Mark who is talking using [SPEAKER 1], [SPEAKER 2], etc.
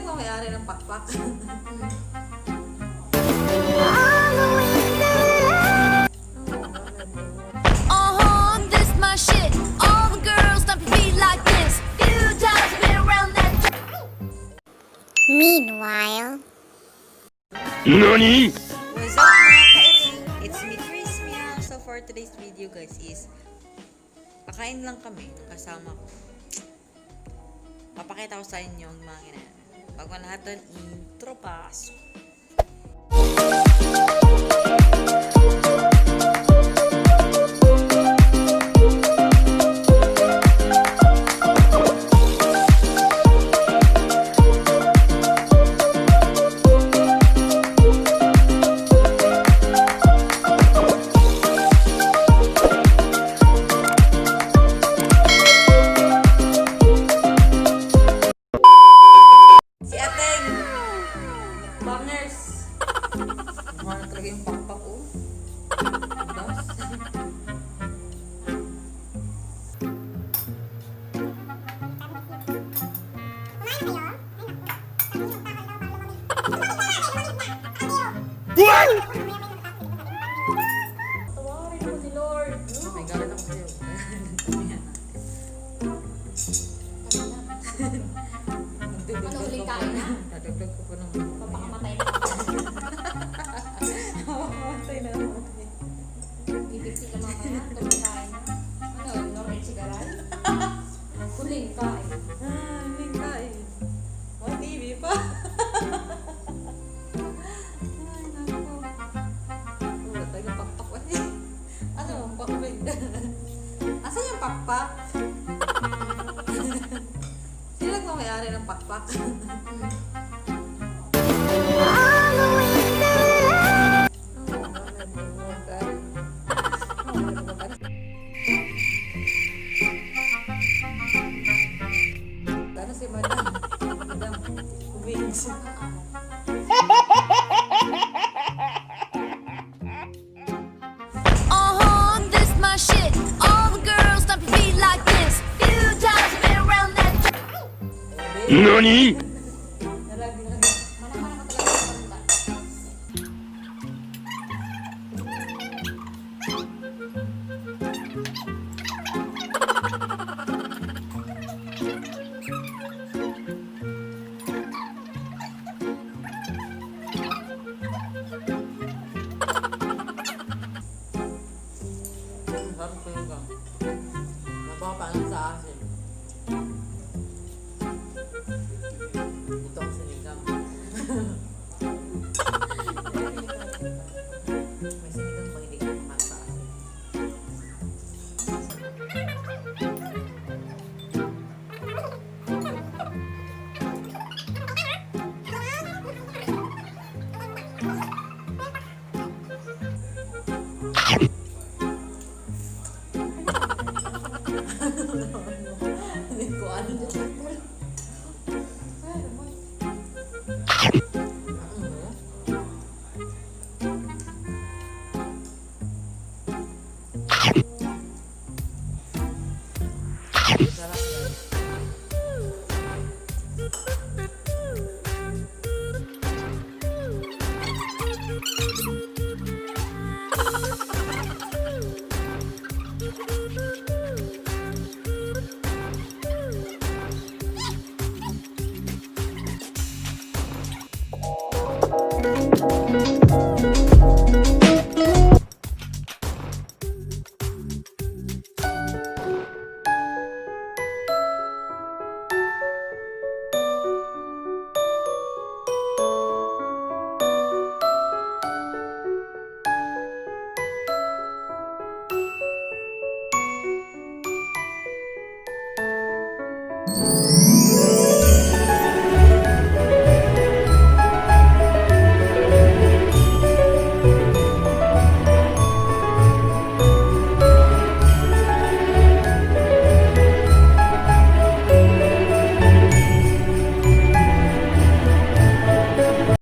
[SPEAKER 1] ba may-ari ng pakpak?
[SPEAKER 2] This my shit. All the girls stomp your feet like this. Few times been around that.
[SPEAKER 3] Meanwhile,
[SPEAKER 4] NANI?!
[SPEAKER 1] What's up mga ka-ering? It's me, Chris Meow. So for today's video guys is pakain lang kami kasama ko. Papakita ko sa inyo ang mga kinain. Bago natin intro pasok. Bangers! Mukha na talaga yung pakpak ko. Tawarin mo si Lord. May galit ako sa'yo.
[SPEAKER 2] Ano, huling kain na?
[SPEAKER 1] Nadagdag ko pa ng
[SPEAKER 2] Papakamatay na ako.
[SPEAKER 1] Mamamatay na naman.
[SPEAKER 2] Bibigsi ka mamaya. Huling kain na. Ano, Norman Sigaral? Huling kain.
[SPEAKER 1] Hindi ka eh. What TV pa? Ay, naku. Wala tayo pakpak eh. Ano, pakpak? Asan yung pakpak? Sino nagmamayari ng pakpak? Sana si Madam. Madam, wings.
[SPEAKER 2] This my shit. All the girls stomp your feet like this. Few times been around that.
[SPEAKER 4] NANI?!